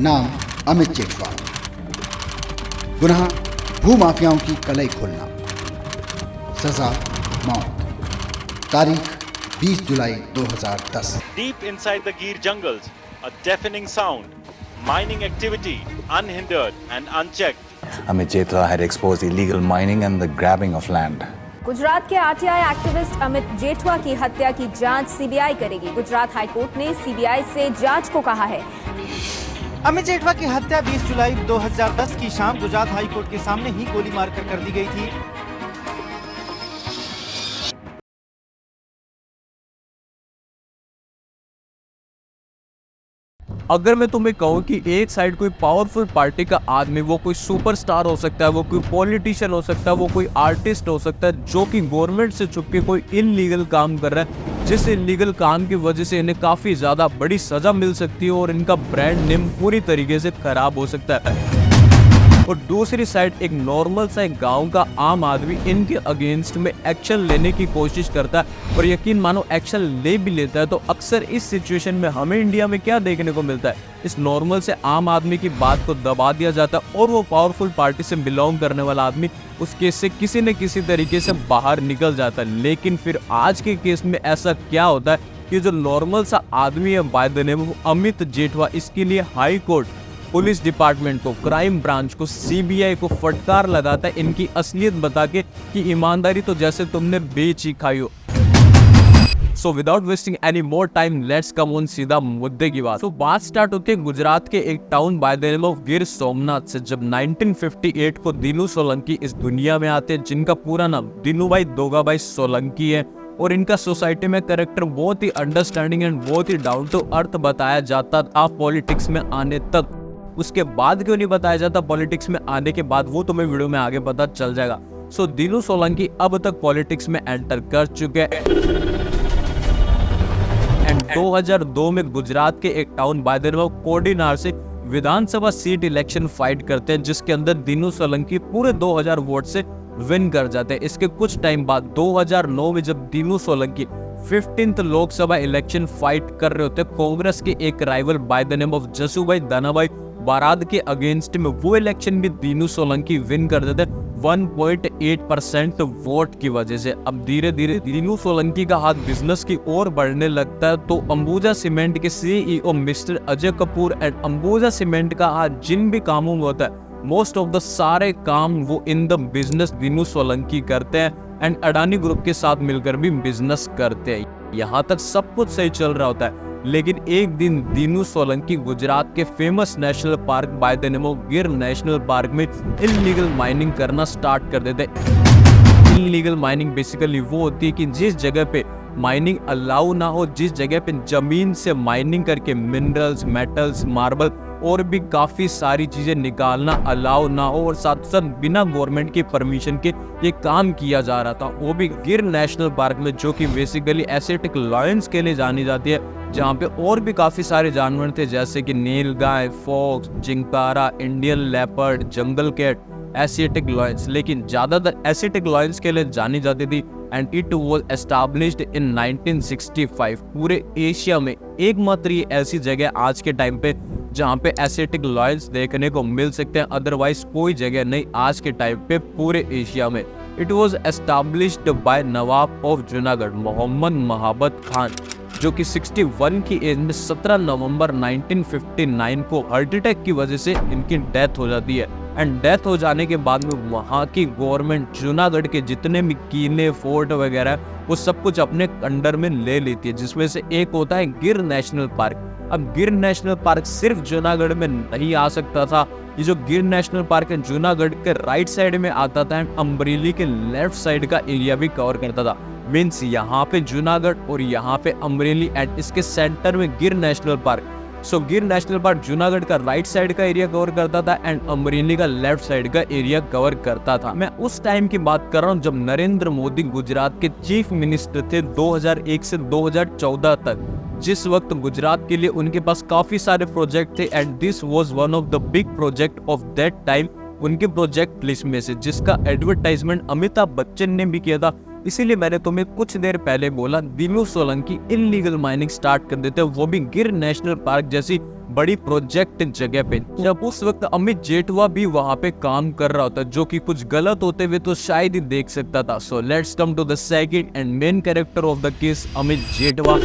नाम अमित जेठवा। गुनाह भूमाफियाओं की कलई खोलना। सजा मौत। तारीख 20 जुलाई 2010। Deep inside the Gir jungles, a deafening sound. Mining activity unhindered and unchecked. Amit Jetwa had exposed illegal mining and the grabbing of land. Gujarat के आरटीआई एक्टिविस्ट अमित जेठवा की हत्या की जांच सीबीआई करेगी। गुजरात हाईकोर्ट ने सीबीआई से जांच को कहा है। अमित जेठवा की हत्या 20 जुलाई 2010 की शाम गुजरात हाईकोर्ट के सामने ही गोली मारकर कर दी गई थी। अगर मैं तुम्हें कहूँ कि एक साइड कोई पावरफुल पार्टी का आदमी, वो कोई सुपरस्टार हो सकता है, वो कोई पॉलिटिशियन हो सकता है, वो कोई आर्टिस्ट हो सकता है, जो कि गवर्नमेंट से छुप के कोई इनलीगल काम कर रहा है, जिस इनलीगल काम की वजह से इन्हें काफी ज्यादा बड़ी सजा मिल सकती है और इनका ब्रांड नेम पूरी तरीके से खराब हो सकता है। और दूसरी साइड एक नॉर्मल सा एक गांव का आम आदमी इनके अगेंस्ट में एक्शन लेने की कोशिश करता है और यकीन मानो एक्शन ले भी लेता है। तो अक्सर इस सिचुएशन में हमें इंडिया में क्या देखने को मिलता है, इस नॉर्मल से आम आदमी की बात को दबा दिया जाता है और वो पावरफुल पार्टी से बिलोंग करने वाला आदमी उस केस से किसी न किसी तरीके से बाहर निकल जाता है। लेकिन फिर आज के केस में ऐसा क्या होता है कि जो नॉर्मल सा आदमी है bye the name Amit Jethwa, इसके लिए हाई कोर्ट, पुलिस डिपार्टमेंट को, क्राइम ब्रांच को, सीबीआई को फटकार लगाता है इनकी असलियत बता के कि ईमानदारी तो जैसे तुमने बेच ही खाई हो। So without wasting any more time let's come on सीधा मुद्दे की बात। तो बात स्टार्ट होती है गुजरात के एक town bye the name of Gir Somnath से, जब 1958 को दीनू सोलंकी इस दुनिया में आते हैं, जिनका पूरा नाम दीनूभाई दोगाभाई सोलंकी है। और इनका सोसाइटी में कैरेक्टर बहुत ही अंडरस्टैंडिंग एंड बहुत ही डाउन टू अर्थ बताया जाता था पॉलिटिक्स में आने तक। उसके बाद क्यों नहीं बताया जाता पॉलिटिक्स में आने के बाद, वो तुम्हें वीडियो में आगे पता चल जाएगा। सो दीनू सोलंकी अब तक पॉलिटिक्स में एंटर कर चुके हैं एंड 2002 में गुजरात के एक town bye the name of Kodinar से विधानसभा सीट इलेक्शन फाइट करते हैं, जिसके अंदर दीनू सोलंकी पूरे 2000 वोट से विन कर जाते हैं। इसके कुछ टाइम बाद 2009 में जब Dinu Solanki 15th Lok Sabha election fight कर रहे होते, कांग्रेस के एक rival by the name of Jasubhai Danabhai Barad के अगेंस्ट में वो इलेक्शन भी दीनू सोलंकी विन कर देते 1.8% वोट की वजह से। अब धीरे धीरे दीनू सोलंकी का हाथ बिजनेस की ओर बढ़ने लगता है, तो अंबुजा सीमेंट के CEO mister Ajay Kapoor and Ambuja cement का हाथ जिन भी कामों में होता है, मोस्ट ऑफ द सारे काम वो in the business Dinu Solanki करते हैं एंड अडानी ग्रुप के साथ मिलकर भी बिजनेस करते हैं। यहाँ तक सब कुछ सही चल रहा होता है, लेकिन एक दिन दीनू सोलंकी गुजरात के famous national park bye the name of गिर नेशनल पार्क में इलीगल माइनिंग करना स्टार्ट कर देते। इलीगल माइनिंग बेसिकली वो होती है कि जिस जगह पे माइनिंग अलाउ ना हो, जिस जगह पे जमीन से माइनिंग करके मिनरल्स, मेटल्स, मार्बल और भी काफी सारी चीजें निकालना अलाउ ना हो और साथ साथ बिना गवर्नमेंट की परमिशन के ये काम किया जा रहा था, वो भी गिर नेशनल पार्क में, जो कि बेसिकली एसिटिक लायंस के लिए जानी जाती है, जहाँ पे और भी काफी सारे जानवर थे जैसे कि nilgai, fox, chinkara, Indian leopard, jungle cat, Asiatic lions. लेकिन ज्यादातर एसिटिक लायंस के लिए जानी जाती थी and it was established in 1965। पूरे एशिया में एकमात्र ये ऐसी जगह आज के टाइम पे जहाँ पे एसिटिक लायंस देखने को मिल सकते हैं, अदरवाइज कोई जगह नहीं आज के टाइम पे पूरे एशिया में। It was established by nawab of Junagadh Mohammad Mahabat Khan, जो कि 61 की एज में 17 नवंबर 1959 को हार्ट अटैक की वजह से इनकी डेथ हो जाती है। एंड डेथ हो जाने के बाद में वहाँ की गवर्नमेंट जूनागढ़ के जितने भी किले, फोर्ट वगैरह वो सब कुछ अपने अंडर में ले लेती है, जिसमें से एक होता है गिर नेशनल पार्क। अब गिर नेशनल पार्क सिर्फ जूनागढ़ में नहीं आ सकता था, ये जो गिर नेशनल पार्क है जूनागढ़ के राइट साइड में आता था एंड अमरेली के लेफ्ट साइड का एरिया भी कवर करता था। मीन्स यहाँ पे जूनागढ़ और यहाँ पे अमरेली एंड इसके सेंटर में गिर नेशनल पार्क। सो गिर नेशनल पार्क जूनागढ़ का राइट साइड का एरिया कवर करता था एंड अमरेली का लेफ्ट साइड का एरिया कवर करता था। मैं उस टाइम की बात कर रहा हूँ जब नरेंद्र मोदी गुजरात के चीफ मिनिस्टर थे 2001 से 2014 तक, जिस वक्त गुजरात के लिए उनके पास काफी सारे प्रोजेक्ट थे and this was one of the big project of that time उनके प्रोजेक्ट लिस्ट में से, जिसका एडवर्टाइजमेंट अमिताभ बच्चन ने भी किया था इसीलिए मैंने तुम्हें कुछ देर पहले बोला Dinu Solanki illegal mining start कर देते हैं, वो भी गिर नेशनल पार्क जैसी बड़ी प्रोजेक्ट जगह पे, जब उस वक्त अमित जेठवा भी वहां पे काम कर रहा होता, जो कि कुछ गलत होते हुए तो शायद ही देख सकता था। So let's come to the second and main character of the case, Amit Jethwa.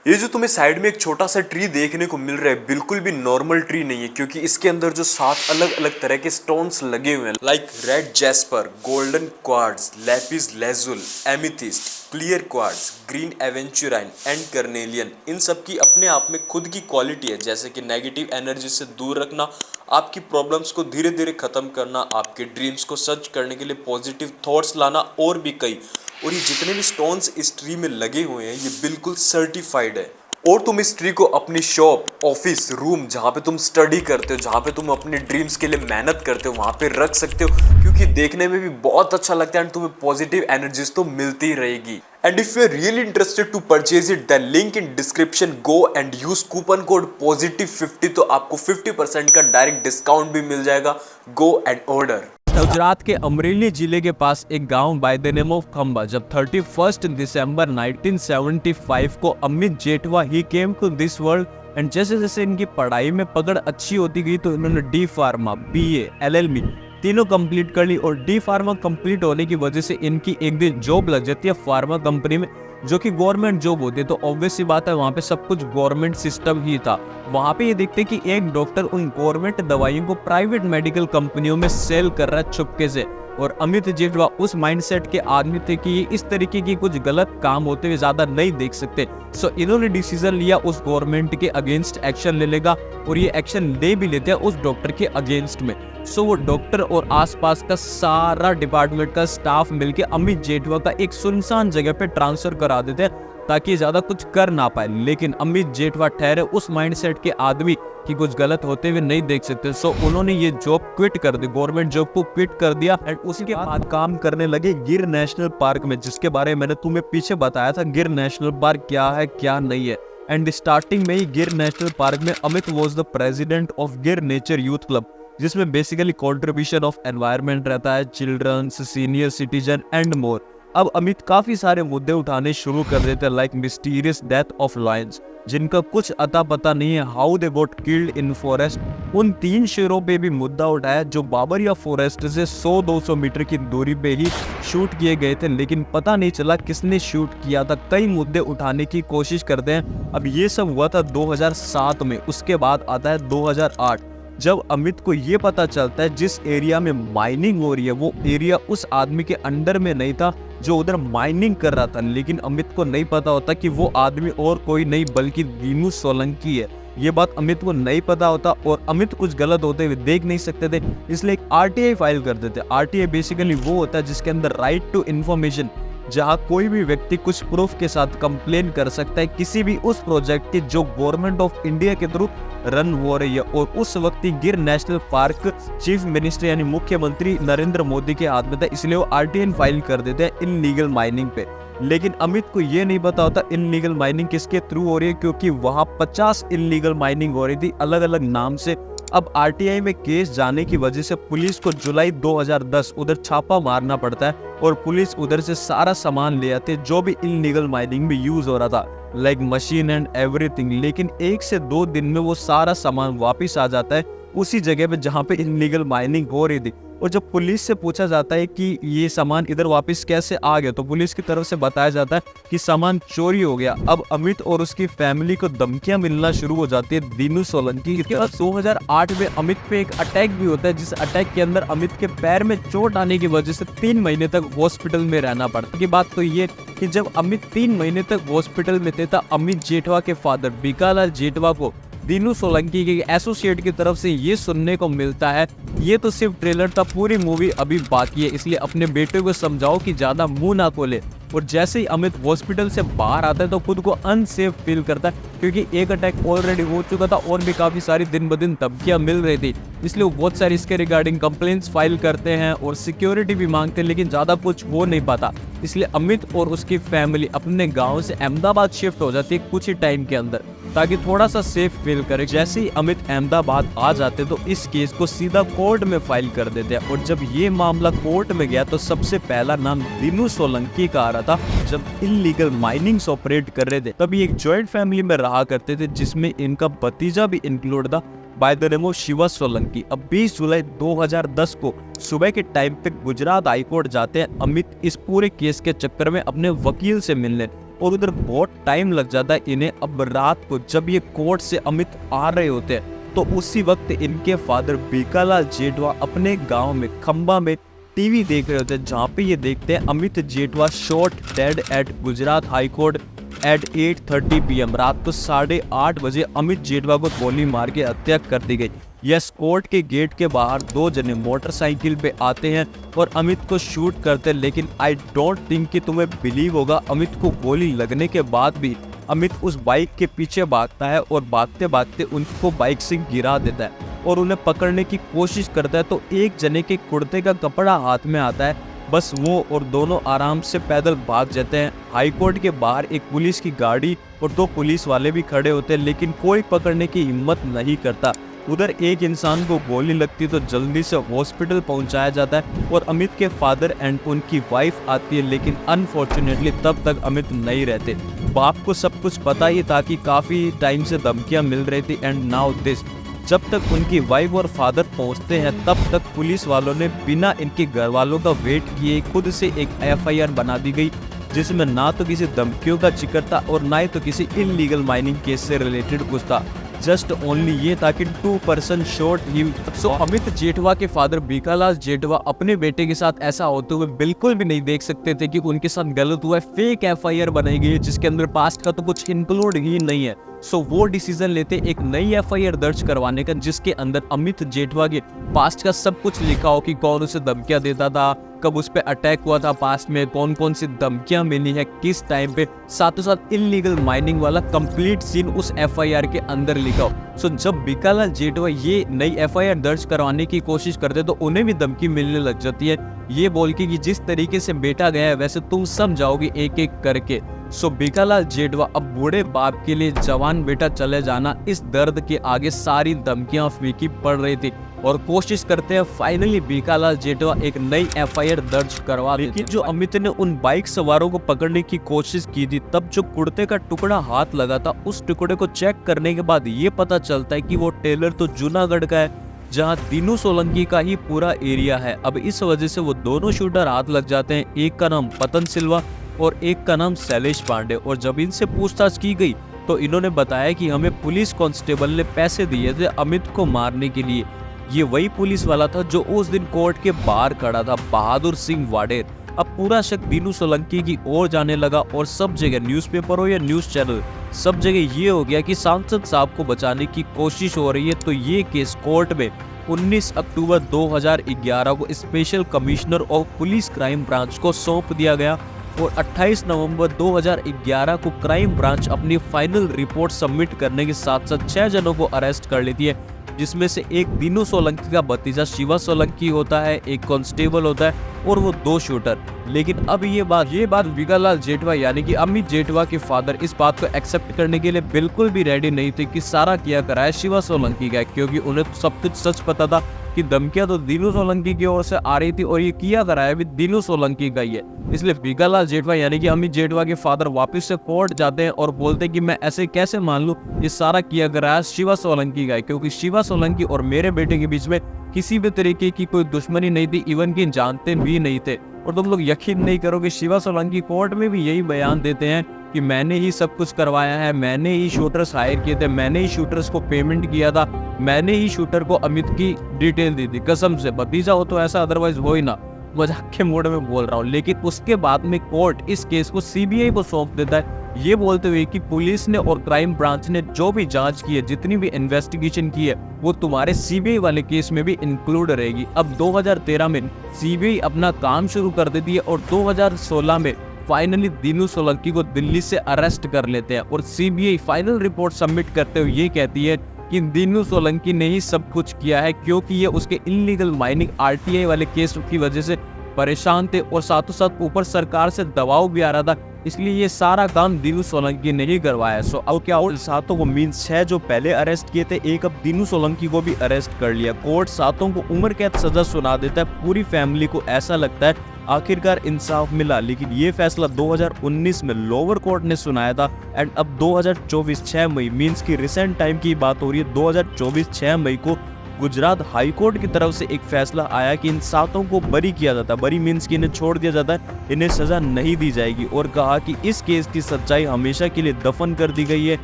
ये जो तुम्हें साइड में एक छोटा सा ट्री देखने को मिल रहा है, बिल्कुल भी नॉर्मल ट्री नहीं है, क्योंकि इसके अंदर जो 7 अलग अलग तरह के स्टोन्स लगे हुए हैं, like red jasper, golden quartz, lapis lazuli, amethyst, clear quartz, green aventurine and carnelian. इन सब की अपने आप में खुद की क्वालिटी है, जैसे कि नेगेटिव एनर्जी से दूर रखना, आपकी प्रॉब्लम्स को धीरे धीरे खत्म करना, आपके ड्रीम्स को सच करने के लिए पॉजिटिव थॉट्स लाना, और भी कई। और ये जितने भी स्टोन्स इस ट्री में लगे हुए हैं, ये बिल्कुल सर्टिफाइड है। और तुम इस ट्री को अपनी शॉप, ऑफिस, रूम, जहाँ पे तुम स्टडी करते हो, जहाँ पे तुम अपने ड्रीम्स के लिए मेहनत करते हो, वहाँ पे रख सकते हो, क्योंकि देखने में भी बहुत अच्छा लगता है एंड तुम्हें पॉजिटिव एनर्जीज तो मिलती ही रहेगी। And if you are really interested to purchase it, the link in description, go and use coupon code positive50, तो आपको 50% का डायरेक्ट डिस्काउंट भी मिल जाएगा। Go and order. गुजरात के अमरेली जिले के पास एक गांव बाय द नेम ऑफ खंबा, जब 31 दिसंबर 1975 को Amit Jethwa he came to this world and जैसे जैसे इनकी पढ़ाई में पकड़ अच्छी होती गई तो इन्होंने डी फार्मा, BA, LLB तीनों कंप्लीट कर ली। और डी फार्मा कंप्लीट होने की वजह से इनकी एक दिन जॉब लग जाती है फार्मा कंपनी में, जो कि गवर्नमेंट जॉब होती है। तो ऑब्वियस सी बात है, वहाँ पे सब कुछ गवर्नमेंट सिस्टम ही था। वहाँ पे ये देखते कि एक डॉक्टर उन गवर्नमेंट दवाइयों को प्राइवेट मेडिकल कंपनियों में सेल कर रहा है छुपके से। और अमित जेठवा उस माइंडसेट के आदमी थे कि ये इस तरीके की कुछ गलत काम होते हुए ज्यादा नहीं देख सकते। सो इन्होंने डिसीजन लिया उस गवर्नमेंट के अगेंस्ट एक्शन ले लेगा, और ये एक्शन ले भी लेते हैं उस डॉक्टर के अगेंस्ट में। सो वो डॉक्टर और आसपास का सारा डिपार्टमेंट का स्टाफ मिलके अमित जेठवा का एक सुनसान जगह पे ट्रांसफर करा देते हैं, ताकि ज्यादा कुछ कर ना पाए। लेकिन अमित जेठवा ठहरे उस माइंडसेट के आदमी कि कुछ गलत होते हुए नहीं देख सकते। सो उन्होंने ये जॉब क्विट कर दी, गवर्नमेंट जॉब को क्विट कर दिया एंड उसी के बाद काम करने लगे गिर नेशनल पार्क में, जिसके बारे में मैंने तुम्हें पीछे बताया था गिर नेशनल पार्क क्या है क्या नहीं है। एंड स्टार्टिंग में ही गिर नेशनल पार्क में Amit was the president of Gir nature youth club, जिसमें बेसिकली कॉन्ट्रीब्यूशन ऑफ एनवायरमेंट रहता है, childrens, senior citizen and more. अब अमित काफी सारे मुद्दे उठाने शुरू कर देते हैं, like mysterious death of Lions, जिनका कुछ अता पता नहीं है, how they got killed in forest. उन 3 शेरों पे भी मुद्दा उठाया जो बाबरिया फॉरेस्ट से 100-200 मीटर की दूरी पे ही शूट किए गए थे, लेकिन पता नहीं चला किसने शूट किया था। कई मुद्दे उठाने की कोशिश करते हैं। अब ये सब हुआ था 2007 में। उसके बाद आता है 2008, जब अमित को ये पता चलता है जिस एरिया में माइनिंग हो रही है वो एरिया उस आदमी के अंडर में नहीं था जो उधर माइनिंग कर रहा था। लेकिन अमित को नहीं पता होता कि वो आदमी और कोई नहीं बल्कि दीनू सोलंकी है। ये बात अमित को नहीं पता होता और अमित कुछ गलत होते हुए देख नहीं सकते थे, इसलिए एक RTI फाइल कर देते। RTI बेसिकली वो होता है जिसके अंदर राइट टू इन्फॉर्मेशन, जहां कोई भी व्यक्ति कुछ प्रूफ के साथ कंप्लेन कर सकता है किसी भी उस प्रोजेक्ट की जो गवर्नमेंट ऑफ इंडिया के थ्रू रन हो रही है। और उस वक्त गिर नेशनल पार्क चीफ मिनिस्टर यानी मुख्यमंत्री नरेंद्र मोदी के हाथ में था, इसलिए वो RTI फाइल कर देते हैं इनलीगल माइनिंग पे। लेकिन अमित को ये नहीं पता होता इनलीगल माइनिंग किसके थ्रू हो रही है, क्योंकि वहां 50 इनलीगल माइनिंग हो रही थी अलग अलग नाम से। अब RTI में केस जाने की वजह से पुलिस को जुलाई 2010 उधर छापा मारना पड़ता है और पुलिस उधर से सारा सामान ले आते जो भी इनलीगल माइनिंग में यूज हो रहा था, लाइक मशीन एंड एवरीथिंग। लेकिन 1 से 2 दिन में वो सारा सामान वापस आ जाता है उसी जगह पे जहाँ पे इनलीगल माइनिंग हो रही थी। और जब पुलिस से पूछा जाता है कि ये सामान इधर वापस कैसे आ गया, तो पुलिस की तरफ से बताया जाता है कि सामान चोरी हो गया। अब अमित और उसकी फैमिली को धमकियां मिलना शुरू हो जाती है दीनू सोलंकी। इसके बाद 2008 में अमित पे एक अटैक भी होता है, जिस अटैक के अंदर अमित के पैर में चोट आने की वजह से 3 महीने तक हॉस्पिटल में रहना पड़ता। की बात तो ये कि जब अमित 3 महीने तक हॉस्पिटल में थे, तब अमित जेठवा के फादर बीकालाल जेठवा को दीनू सोलंकी के एसोसिएट की तरफ से ये सुनने को मिलता है, ये तो सिर्फ ट्रेलर था, पूरी मूवी अभी बाकी है, इसलिए अपने बेटे को समझाओ कि ज्यादा मुंह ना खोले। और जैसे ही अमित हॉस्पिटल से बाहर आता है तो खुद को अनसेफ फील करता है, क्योंकि एक अटैक ऑलरेडी हो चुका था और भी काफ़ी सारी दिन ब दिन धमकियाँ मिल रही थी, इसलिए वो बहुत सारी इसके रिगार्डिंग कंप्लेंट्स फाइल करते हैं और सिक्योरिटी भी मांगते हैं, लेकिन ज़्यादा कुछ हो नहीं पाता। इसलिए अमित और उसकी फैमिली अपने गांव से अहमदाबाद शिफ्ट हो जाती है कुछ ही टाइम के अंदर, ताकि थोड़ा सा सेफ फील करे। जैसे ही अमित अहमदाबाद आ जाते तो इस केस को सीधा कोर्ट में फाइल कर देते हैं, और जब ये मामला कोर्ट में गया तो सबसे पहला नाम दीनू सोलंकी का आ रहा था। जब इलीगल माइनिंग्स ऑपरेट कर रहे थे तभी एक जॉइंट फैमिली में रहा करते थे, जिसमें इनका भतीजा भी इंक्लूड था bye the name of Shiva Solanki. अब 20 जुलाई 2010 को सुबह के टाइम पे गुजरात हाईकोर्ट जाते हैं अमित इस पूरे केस के चक्कर में अपने वकील से मिलने, और उधर बहुत टाइम लग जाता है इन्हें। अब रात को जब ये कोर्ट से अमित आ रहे होते हैं तो उसी वक्त इनके फादर बीकालाल जेठवा अपने गांव में खंबा में टीवी देख रहे होते हैं, जहां पे ये देखते हैं Amit Jethwa shot dead eight Gujarat high court at 8:30 PM। रात को 8:30 बजे अमित जेठवा को गोली मार के हत्या कर दी गई। यस, कोर्ट के गेट के बाहर 2 जने मोटरसाइकिल पे आते हैं और अमित को शूट करते हैं, लेकिन आई डोंट थिंक कि तुम्हें बिलीव होगा, अमित को गोली लगने के बाद भी अमित उस बाइक के पीछे भागता है और भागते भागते उनको बाइक से गिरा देता है और उन्हें पकड़ने की कोशिश करता है। तो एक जने के कुर्ते का कपड़ा हाथ में आता है, बस वो और दोनों आराम से पैदल भाग जाते हैं। हाईकोर्ट के बाहर एक पुलिस की गाड़ी और 2 पुलिस वाले भी खड़े होते हैं, लेकिन कोई पकड़ने की हिम्मत नहीं करता। उधर एक इंसान को गोली लगती तो जल्दी से हॉस्पिटल पहुंचाया जाता है और अमित के फादर एंड उनकी वाइफ आती है, लेकिन अनफॉर्चुनेटली तब तक अमित नहीं रहते। बाप को सब कुछ पता ही था कि काफ़ी टाइम से धमकियाँ मिल रही थी, एंड नाउ दिस। जब तक उनकी वाइफ और फादर पहुंचते हैं तब तक पुलिस वालों ने बिना इनके घर वालों का वेट किए खुद से एक FIR बना दी गई, जिसमें ना तो किसी धमकियों का जिक्र था और ना ही तो किसी इलीगल माइनिंग केस से रिलेटेड कुछ था। जस्ट ओनली ये था कि 2 पर्सन शॉट हिम। सो अमित जेठवा के फादर बीकालाल जेठवा अपने बेटे के साथ ऐसा होते हुए बिल्कुल भी नहीं देख सकते थे कि उनके साथ गलत हुआ है। फेक FIR बनाई गई है जिसके अंदर पास्ट का तो कुछ इंक्लूड ही नहीं है। सो वो डिसीजन लेते एक नई FIR दर्ज करवाने का, जिसके अंदर अमित जेठवा के पास्ट का सब कुछ लिखा हो कि कौन उसे धमकियां देता था, कब उस पे अटैक हुआ था पास्ट में, कौन कौन सी धमकियां मिली है, किस टाइम पे, साथों साथ इलीगल माइनिंग वाला कंप्लीट सीन उस FIR के अंदर लिखा हो। सो जब बीकालाल जेठवा ये नई FIR दर्ज करवाने की कोशिश करते तो उन्हें भी धमकी मिलने लग जाती है, ये बोल के कि जिस तरीके से बेटा गया है वैसे तुम सब जाओगे एक एक करके। सो बीकालाल जेठवा अब बूढ़े बाप के लिए जवान बेटा चले जाना, इस दर्द के आगे सारी धमकियां फीकी पड़ रही थी और कोशिश करते हैं फाइनली बीकालाल जेठवा एक नई FIR दर्ज करवा। लेकिन जो अमित ने उन बाइक सवारों को पकड़ने की कोशिश की थी तब जो कुर्ते का टुकड़ा हाथ लगा था उस टुकड़े को चेक करने के बाद ये पता चलता है कि वो टेलर तो जूनागढ़ का है, जहां दीनू सोलंकी का ही पूरा एरिया है। अब इस वजह से वो दोनों शूटर हाथ लग जाते हैं, एक का नाम पतन सिल्वा और एक का नाम शैलेश पांडे। और जब इनसे पूछताछ की गई तो इन्होंने बताया कि हमें पुलिस कांस्टेबल ने पैसे दिए थे अमित को मारने के लिए। ये वही पुलिस वाला था जो उस दिन कोर्ट के बाहर खड़ा था, बहादुर सिंह वाडेर। अब पूरा शक दीनू सोलंकी की ओर जाने लगा और सब जगह, न्यूज़पेपर हो या न्यूज़ चैनल, सब जगह ये हो गया कि सांसद साहब को बचाने की कोशिश हो रही है। तो ये केस कोर्ट में 19 अक्टूबर 2011 को special commissioner of police crime branch को सौंप दिया गया और 28 नवंबर 2011 को क्राइम ब्रांच अपनी फाइनल रिपोर्ट सबमिट करने के साथ साथ 6 जनों को अरेस्ट कर लेती है, जिसमें से एक दीनू सोलंकी का भतीजा शिवा सोलंकी होता है, एक कांस्टेबल होता है और वो 2 शूटर। लेकिन अब ये बात बीकालाल जेठवा यानी कि अमित जेठवा के फादर इस बात को एक्सेप्ट करने के लिए बिल्कुल भी रेडी नहीं थे कि सारा किया कराया शिवा सोलंकी का, क्योंकि उन्हें सब कुछ सच पता था कि धमकियां तो दीनू सोलंकी की ओर से आ रही थी और ये किया कराया भी दीनू सोलंकी का ही है। इसलिए बीकालाल जेठवा यानी कि अमित जेठवा के फादर वापस से कोर्ट जाते हैं और बोलते हैं कि मैं ऐसे कैसे मान लूं ये सारा किया कराया शिवा सोलंकी का है, क्योंकि शिवा सोलंकी और मेरे बेटे के बीच में किसी भी तरीके की कोई दुश्मनी नहीं थी, इवन कि जानते भी नहीं थे। और तुम लोग यकीन नहीं करोगे, शिवा सोलंकी कोर्ट में भी यही बयान देते हैं कि मैंने ही सब कुछ करवाया है, मैंने ही शूटर्स हायर किए थे, मैंने ही शूटर्स को पेमेंट किया था, मैंने ही शूटर को अमित की डिटेल दी थी। कसम से, भतीजा हो तो ऐसा, अदरवाइज हो ही ना, मजाक के मूड में बोल रहा हूँ। लेकिन उसके बाद में कोर्ट इस केस को CBI को सौंप देता है, ये बोलते हुए कि पुलिस ने और क्राइम ब्रांच ने जो भी जांच की है, जितनी भी इन्वेस्टिगेशन की है, वो तुम्हारे CBI वाले केस में भी इंक्लूड रहेगी। अब 2013 में CBI अपना काम शुरू कर देती है और 2016 में फाइनली दीनू सोलंकी को दिल्ली से अरेस्ट कर लेते हैं और सीबीआई फाइनल रिपोर्ट सबमिट करते हुए ये कहती है कि दीनू सोलंकी ने ही सब कुछ किया है, क्योंकि ये उसके इलीगल माइनिंग आरटीआई वाले केस की वजह से परेशान थे और साथों साथ ऊपर सरकार से दबाव भी आ रहा था, इसलिए ये सारा काम दीनू सोलंकी ने ही करवाया। सो अब क्या और सातों को मींस 6 जो पहले अरेस्ट किए थे, एक अब दीनू सोलंकी को भी अरेस्ट कर लिया। कोर्ट सातों को उम्र कैद सजा सुना देता है। पूरी फैमिली को ऐसा लगता है आखिरकार इंसाफ मिला, लेकिन ये फैसला 2019 में लोअर कोर्ट ने सुनाया था एंड अब 2024 6 मई मींस की रिसेंट टाइम की बात हो रही है, 2024 6 मई को गुजरात हाई कोर्ट की तरफ से एक फैसला आया कि इन सातों को बरी किया जाता है। बरी मीन्स कि इन्हें छोड़ दिया जाता है, इन्हें सजा नहीं दी जाएगी और कहा कि इस केस की सच्चाई हमेशा के लिए दफन कर दी गई है,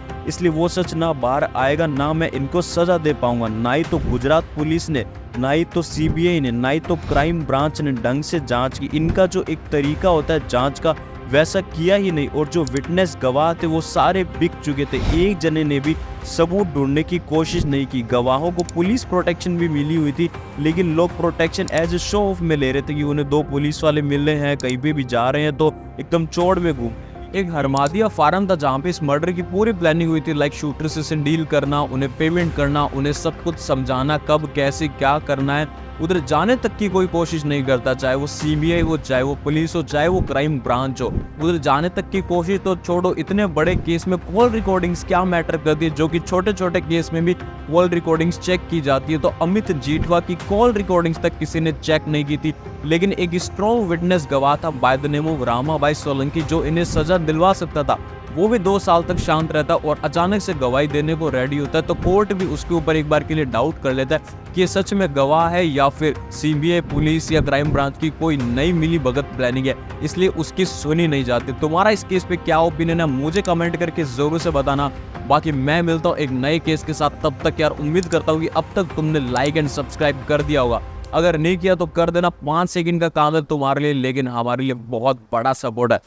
इसलिए वो सच ना बाहर आएगा, ना मैं इनको सजा दे पाऊंगा। ना ही तो गुजरात पुलिस ने, ना ही तो सीबीआई ने, ना ही तो क्राइम ब्रांच ने ढंग से जांच की। इनका जो एक तरीका होता है जांच का, वैसा किया ही नहीं और जो विटनेस गवाह थे वो सारे बिक चुके थे। एक जने ने भी सबूत ढूंढने की कोशिश नहीं की। गवाहों को पुलिस प्रोटेक्शन भी मिली हुई थी, लेकिन लोग protection as a show off में ले रहे थे कि उन्हें 2 पुलिस वाले मिल रहे हैं, कहीं पे भी जा रहे हैं तो एकदम चौड़ में घूम। एक हरमादिया फार्म था जहाँ पे इस मर्डर की पूरी प्लानिंग हुई थी, लाइक शूटर से डील करना, उन्हें पेमेंट करना, उन्हें सब कुछ समझाना कब कैसे क्या करना है। उधर जाने तक की कोई कोशिश नहीं करता, चाहे वो सीबीआई हो, चाहे वो पुलिस हो, चाहे वो क्राइम ब्रांच हो। उधर जाने तक की कोशिश तो छोड़ो, इतने बड़े केस में कॉल रिकॉर्डिंग्स क्या मैटर करती है, जो कि छोटे छोटे केस में भी कॉल रिकॉर्डिंग्स चेक की जाती है। तो अमित जेठवा की कॉल रिकॉर्डिंग्स तक किसी ने चेक नहीं की थी, लेकिन एक स्ट्रॉन्ग विटनेस गवाह था bye the name of Ramabai Solanki, जो इन्हें सजा दिलवा सकता था। वो भी 2 साल तक शांत रहता और अचानक से गवाही देने को रेडी होता है, तो कोर्ट भी उसके ऊपर एक बार के लिए डाउट कर लेता है कि ये सच में गवाह है या फिर सीबीआई पुलिस या क्राइम ब्रांच की कोई नई मिली भगत प्लानिंग है, इसलिए उसकी सुनी नहीं जाती। तुम्हारा इस केस पे क्या ओपिनियन है मुझे कमेंट करके जरूर से बताना। बाकी मैं मिलता हूँ एक नए केस के साथ, तब तक यार उम्मीद करता हूँ कि अब तक तुमने लाइक एंड सब्सक्राइब कर दिया होगा। अगर नहीं किया तो कर देना, 5 सेकंड का काम है तुम्हारे लिए, लेकिन हमारे लिए बहुत बड़ा सपोर्ट है।